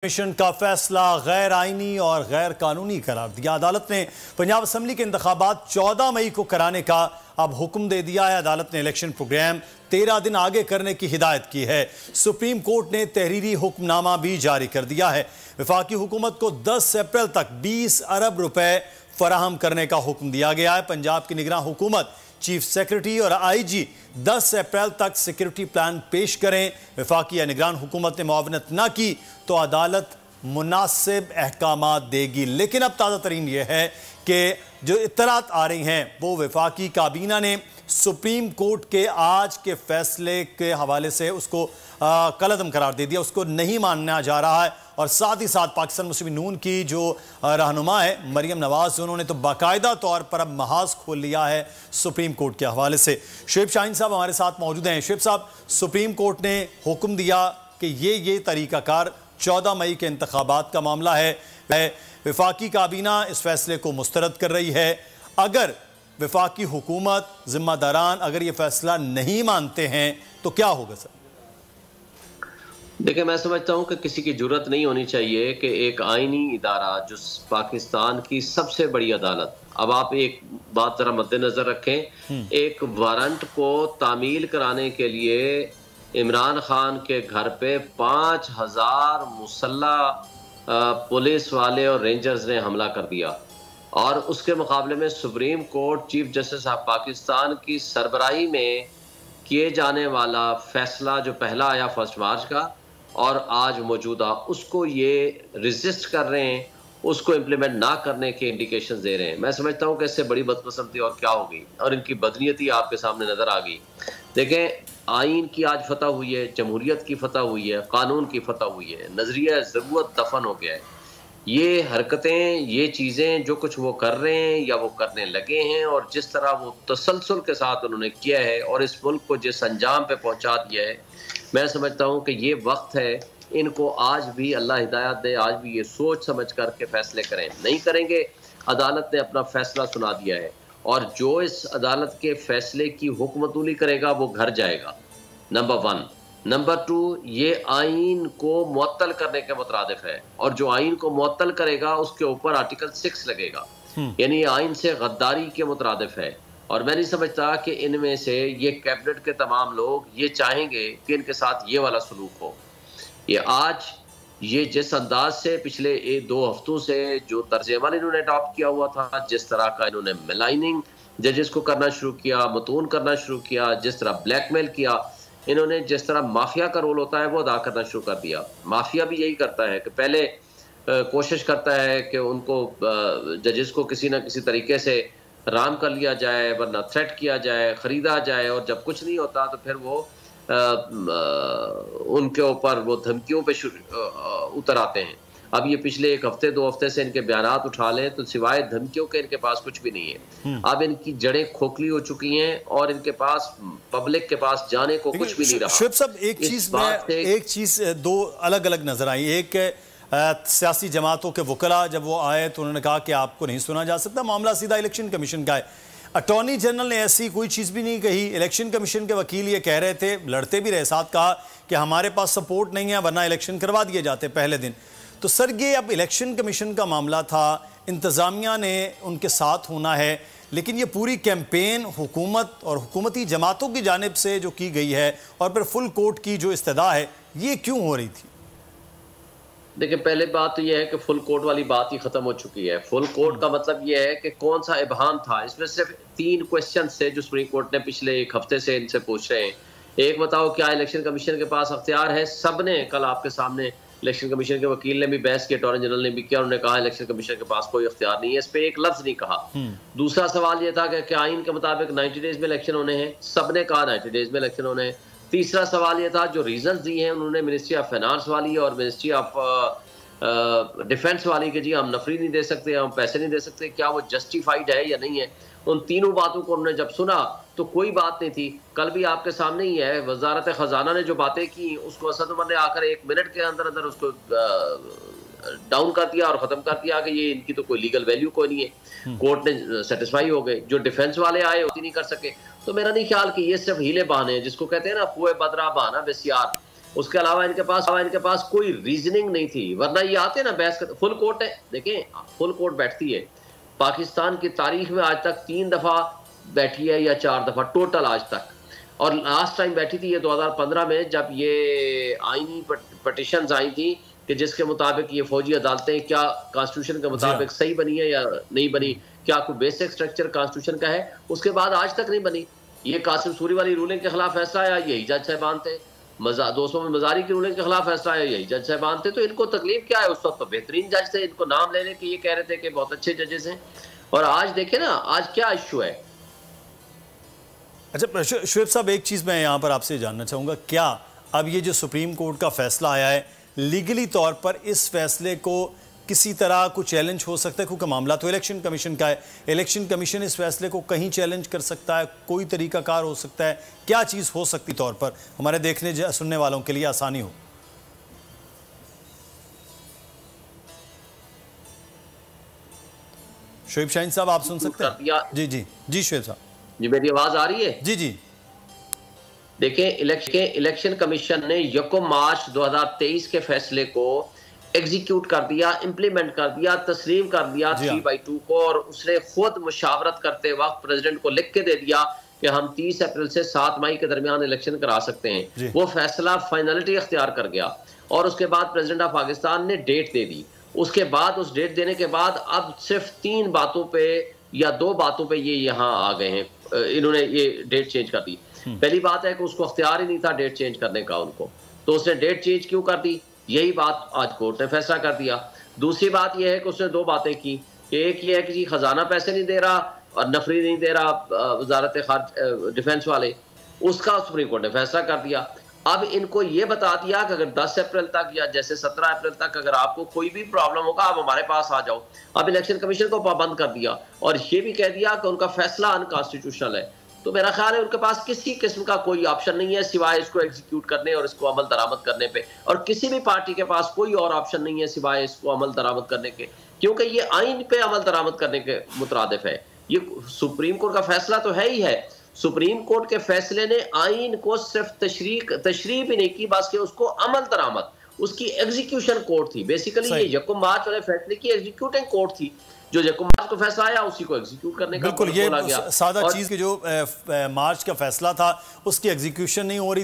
Commission का फैसला गैर आईनी और गैर कानूनी करार दिया। अदालत ने पंजाब असम्बली के इंतखाबात 14 मई को कराने का अब हुक्म दे दिया है। अदालत ने इलेक्शन प्रोग्राम 13 दिन आगे करने की हिदायत की है। सुप्रीम कोर्ट ने तहरीरी हुक्मनामा भी जारी कर दिया है। वफाकी हुकूमत को 10 अप्रैल तक 20 अरब रुपए फराहम करने का हुक्म दिया गया है। पंजाब की निगरान हुकूमत, चीफ सेक्रेटरी और आईजी 10 अप्रैल तक सिक्योरिटी प्लान पेश करें। वफाकी या निगरान हुकूमत ने मुआवनत न की तो अदालत मुनासिब अहकामात देगी। लेकिन अब ताज़ा तरीन यह है कि जो इत्तलात आ रही हैं वो वफाकी काबीना ने सुप्रीम कोर्ट के आज के फैसले के हवाले से उसको कलअदम करार दे दिया, उसको नहीं मानना जा रहा है। और साथ ही साथ पाकिस्तान मुस्लिम नून की जो रहनुमा है मरियम नवाज, उन्होंने तो बाकायदा तौर पर अब महाज खोल लिया है सुप्रीम कोर्ट के हवाले से। शुएब शाहीन साहब हमारे साथ मौजूद हैं। शुएब साहब, सुप्रीम कोर्ट ने हुक्म दिया कि ये तरीकाकार 14 मई के इंतखाबात का मामला है। वफाकी काबीना इस फैसले को मुस्तरद कर रही है। अगर वफाकी हुकूमत, जिम्मेदारान अगर ये फैसला नहीं मानते हैं तो क्या होगा सर? देखिए, मैं समझता हूं कि किसी की जरूरत नहीं होनी चाहिए कि एक आईनी इदारा जो पाकिस्तान की सबसे बड़ी अदालत, अब आप एक बात जरा मद्देनजर रखें, एक वारंट को तामील कराने के लिए इमरान खान के घर पे 5000 मुसल्लह पुलिस वाले और रेंजर्स ने हमला कर दिया और उसके मुकाबले में supreme court chief justice of Pakistan की सरबराही में किए जाने वाला फैसला जो पहला आया 1 मार्च का और आज मौजूदा, उसको ये रेजिस्ट कर रहे हैं, उसको इम्प्लीमेंट ना करने के इंडिकेशन दे रहे हैं। मैं समझता हूँ कि इससे बड़ी बदकिस्मती और क्या होगी, और इनकी बदनीयती आपके सामने नजर आ गई। देखें, आइन की आज फतह हुई है, जमहूरियत की फतह हुई है, कानून की फतह हुई है, नजरिया ज़रूरत दफन हो गया है। ये हरकतें, ये चीज़ें जो कुछ वो कर रहे हैं या वो करने लगे हैं और जिस तरह वो तसलसल के साथ उन्होंने किया है और इस मुल्क को जिस अंजाम पे पहुंचा दिया है, मैं समझता हूं कि ये वक्त है इनको आज भी अल्लाह हिदायत दे, आज भी ये सोच समझ करके फैसले करें। नहीं करेंगे, अदालत ने अपना फैसला सुना दिया है और जो इस अदालत के फैसले की हुक्मतूली करेगा वो घर जाएगा, नंबर 1। नंबर 2, ये आइन को मुअत्तल करने के मुतरादिफ है और जो आइन को मुअत्तल करेगा उसके ऊपर आर्टिकल 6 लगेगा, यानी आइन से गद्दारी के मुतरादिफ है। और मैं नहीं समझता कि इनमें से ये कैबिनेट के तमाम लोग ये चाहेंगे कि इनके साथ ये वाला सलूक हो। ये आज ये जिस अंदाज से पिछले 2 हफ्तों से जो तर्ज अमल इन्होंने अडॉप्ट किया हुआ था, जिस तरह का इन्होंने मिलाइनिंग जजेस को करना शुरू किया, मतून करना शुरू किया, जिस तरह ब्लैकमेल किया इन्होंने, जिस तरह माफिया का रोल होता है वो अदा करना शुरू कर दिया। माफिया भी यही करता है कि पहले कोशिश करता है कि उनको जजेस को किसी ना किसी तरीके से राम कर लिया जाए, वरना थ्रेट किया जाए, खरीदा जाए, और जब कुछ नहीं होता तो फिर वो उनके ऊपर वो धमकियों पे उतर आते हैं। अब ये पिछले 1 हफ्ते 2 हफ्ते से इनके बयानात उठा लें तो सिवाय धमकियों के इनके पास कुछ भी नहीं है। अब इनकी जड़ें खोखली हो चुकी हैं और इनके पास पब्लिक के पास जाने को कुछ भी नहीं रहा। शुएब साहब, एक चीज 2 अलग अलग नजर आई। एक सियासी जमातों के वकला जब वो आए तो उन्होंने कहा कि आपको नहीं सुना जा सकता, मामला सीधा इलेक्शन कमीशन का है। अटॉर्नी जनरल ने ऐसी कोई चीज़ भी नहीं कही। इलेक्शन कमीशन के वकील ये कह रहे थे, लड़ते भी रहे साथ, कहा कि हमारे पास सपोर्ट नहीं है वरना इलेक्शन करवा दिए जाते पहले दिन। तो सर, ये अब इलेक्शन कमीशन का मामला था, इंतज़ामिया ने उनके साथ होना है, लेकिन ये पूरी कैंपेन हुकूमत और हुकूमती जमातों की जानिब से जो की गई है और फिर फुल कोर्ट की जो इस्तदा है, ये क्यों हो रही थी? देखिए, पहले बात तो यह है कि फुल कोर्ट वाली बात ही खत्म हो चुकी है। फुल कोर्ट का मतलब यह है कि कौन सा इबहाम था। इसमें सिर्फ 3 क्वेश्चन थे जो सुप्रीम कोर्ट ने पिछले 1 हफ्ते से इनसे पूछ रहे हैं। एक, बताओ क्या इलेक्शन कमीशन के पास अख्तियार है? सब ने, कल आपके सामने इलेक्शन कमीशन के वकील ने भी बहस की, अटॉर्नी जनरल ने भी किया, उन्होंने कहा इलेक्शन कमीशन के पास कोई अख्तियार नहीं है। इस पर एक लफ्ज नहीं कहा। दूसरा सवाल यह था कि क्या आइन के मुताबिक 90 डेज में इलेक्शन होने हैं? सब ने कहा 90 डेज में इलेक्शन होने हैं। तीसरा सवाल यह था, जो रीजन दिए हैं उन्होंने मिनिस्ट्री ऑफ फाइनेंस वाली और मिनिस्ट्री ऑफ डिफेंस वाली के जी हम नफरी नहीं दे सकते, हम पैसे नहीं दे सकते, क्या वो जस्टिफाइड है या नहीं है? उन तीनों बातों को उन्होंने जब सुना तो कोई बात नहीं थी। कल भी आपके सामने ही है, वजारत खजाना ने जो बातें की उसको असद उमर ने आकर 1 मिनट के अंदर अंदर उसको डाउन कर दिया और ख़त्म कर दिया कि ये इनकी तो कोई लीगल वैल्यू कोई नहीं है। कोर्ट ने सेटिस्फाई हो गए। जो डिफेंस वाले आए होती नहीं कर सके। तो मेरा नहीं ख्याल कि ये सिर्फ हीले बहाने हैं, जिसको कहते हैं ना कुएं बदरा बहाना बेसियार। उसके अलावा इनके पास कोई रीजनिंग नहीं थी, वरना ये आते ना बहस कर। फुल कोर्ट है, देखें फुल कोर्ट बैठती है पाकिस्तान की तारीख में, आज तक 3 दफा बैठी है या 4 दफा टोटल आज तक। और लास्ट टाइम बैठी थी ये 2015 में, जब ये आईनी पटिशंस आई थी कि जिसके मुताबिक ये फौजी अदालतें क्या कॉन्स्टिट्यूशन के मुताबिक सही बनी है या नहीं बनी, क्या कोई बेसिक स्ट्रक्चर कॉन्स्टिट्यूशन का है। उसके बाद आज तक नहीं बनी। ये कासिम सूरी वाली रूलिंग के खिलाफ फैसला आया, यही जज साहबान थे। 200 में मजारी की रूलिंग के खिलाफ फैसला आया, यही जज साहबान थे। तो इनको तकलीफ क्या है? उस वक्त तो बेहतरीन जज थे, इनको नाम लेने के ये कह रहे थे कि बहुत अच्छे जजेस हैं। और आज देखे ना, आज क्या इशू है। अच्छा शुएब साहब, एक चीज़ मैं यहाँ पर आपसे जानना चाहूँगा, क्या अब ये जो सुप्रीम कोर्ट का फैसला आया है, लीगली तौर पर इस फैसले को किसी तरह को चैलेंज हो सकता है? क्योंकि मामला तो इलेक्शन कमीशन का है, इलेक्शन कमीशन इस फैसले को कहीं चैलेंज कर सकता है, कोई तरीकाकार हो सकता है, क्या चीज़ हो सकती तौर पर हमारे देखने सुनने वालों के लिए आसानी हो? शुएब शाहीन साहब, आप सुन सकते हैं? जी जी जी शुएब साहब जी, मेरी आवाज आ रही है? जी जी। देखें, इलेक्शन कमीशन ने 1 मार्च 2023 के फैसले को एग्जीक्यूट कर दिया, इंप्लीमेंट कर दिया, तस्लीम कर दिया 3/2 को। और उसने खुद मुशावरत करते वक्त प्रेसिडेंट को लिख के दे दिया कि हम 30 अप्रैल से 7 मई के दरमियान इलेक्शन करा सकते हैं। वो फैसला फाइनलिटी अख्तियार कर गया। और उसके बाद प्रेसिडेंट ऑफ पाकिस्तान ने डेट दे दी। उसके बाद, उस डेट देने के बाद, अब सिर्फ 3 बातों पे या 2 बातों पे ये यहाँ आ गए हैं, इन्होंने ये डेट चेंज कर दी। पहली बात है कि उसको अख्तियार ही नहीं था डेट चेंज करने का उनको, तो उसने डेट चेंज क्यों कर दी? यही बात आज कोर्ट ने फैसला कर दिया। दूसरी बात यह है कि उसने 2 बातें की। एक ये है कि जी खजाना पैसे नहीं दे रहा और नफरी नहीं दे रहा वजारत डिफेंस वाले, उसका सुप्रीम कोर्ट ने फैसला कर दिया। अब इनको ये बता दिया कि अगर 10 अप्रैल तक या जैसे 17 अप्रैल तक अगर आपको कोई भी प्रॉब्लम होगा, आप हमारे पास आ जाओ। अब इलेक्शन कमीशन को पाबंद कर दिया और ये भी कह दिया कि उनका फैसला अनकॉन्स्टिट्यूशनल है। तो मेरा ख्याल है उनके पास किसी किस्म का कोई ऑप्शन नहीं है सिवाय इसको एग्जीक्यूट करने और इसको अमल दरामद करने पे। और किसी भी पार्टी के पास कोई और ऑप्शन नहीं है सिवाय इसको अमल दरामद करने के, क्योंकि ये आइन पे अमल दरामद करने के मुतरादिफ है। ये सुप्रीम कोर्ट का फैसला तो है ही है। सुप्रीम कोर्ट के फैसले ने आइन को सिर्फ तशरीह भी नहीं की, बस कि उसको अमल दरामद, उसकी एग्जीक्यूशन कोर्ट थी। बेसिकली ये 1 मार्च वाले फैसले की एग्जीक्यूटिंग कोर्ट थी। जो 1 मार्च को फैसला आया उसी को एग्जीक्यूट करने का बिल्कुल, ये सादा चीज की जो मार्च का फैसला था उसकी एग्जीक्यूशन नहीं हो रही